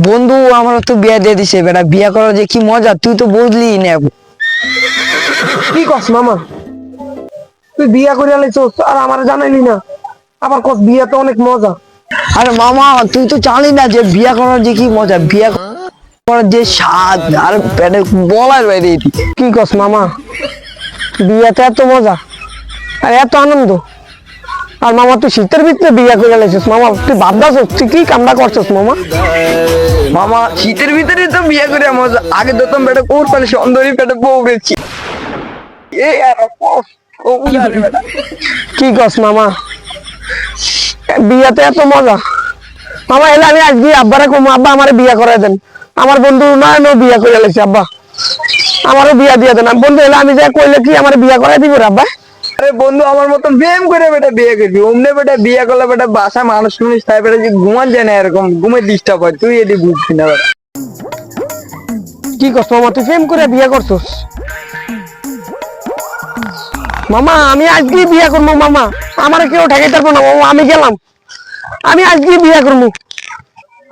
বন্ধু আমার তো বিয়া দিয়ে দিছে বেটা, বিয়া করা যে কি মজা তুই তো বুঝলি না। কি কস মামা? তুই বিয়া করে আলাইছস আর আমার জানাইলি না? আবার কস বিয়া তো অনেক মজা। আরে মামা তুই তো জানি না যে বিয়া করার যে কি মজা, বিয়া করার যে স্বাদ আর পেটে বলার বাইরে। কি কস মামা? বিয়াতে এত মজা আর এত আনন্দ, আর মামা তুই শীতের ভিতরে বিয়া করে আলাইছস। মামা তুই ভাবদাছস তুই কি কামনা করছস মামা? মামা শীতের ভিতরে তো বিয়া করে মজা, আগে তো তুমি বেটা কোর পালে সুন্দরী পেটে বউ গেছি। এই আর বেটা কি কস মামা? বিয়াতে এত মজা। মামা এলে আমি আজকে আব্বারে কমু, আব্বা আমারে বিয়া করাই দেন। আমার বন্ধু নয়নও বিয়া করে আলাইছে, আব্বা আমারও বিয়া দিয়ে দেন। বন্ধু এলে আমি যাই কইলে কি আমার বিয়া করাই দিব রে আব্বা? আরে বন্ধু আমার মতন প্রেম করে বেটা বিয়ে করবি, অমনে বেটা বিয়ে করলে বেটা বাসা মানুষ মানুষ তাই বেটা যে ঘুমান যায় না, এরকম ঘুমে ডিস্টার্ব হয়, তুই এটি বুঝবি না বেটা। কি কস মামা তুই প্রেম করে বিয়া করছস? মামা আমি আজকে বিয়া করবো মামা, আমার কেউ ঠেকাইতে পারবো না মামা, আমি গেলাম, আমি আজকে বিয়া করবো।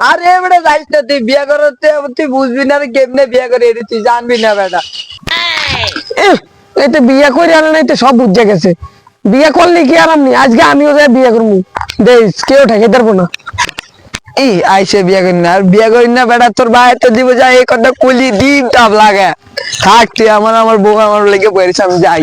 আরে বেটা যাইস না, তুই বিয়ে করতে তুই বুঝবি না রে, কেমনে বিয়ে করে এটি তুই জানবি না বেটা। এতে বিয়া করে আনে নাই তো সব বুঝে গেছে, বিয়া করলে কি আর আমি আজকে আমিও যাই বিয়া করবো, দেখ কেউ ঠেকাইতে পারবো না। এই আইসে বিয়ে করি না, আর বিয়ে করি না বেটা, তোর ভাই তো দিব যায় এই কথা কলি দিন টাপ লাগে। থাক তুই আমার বউ আমার লেগে পড়েছে, আমি যাই।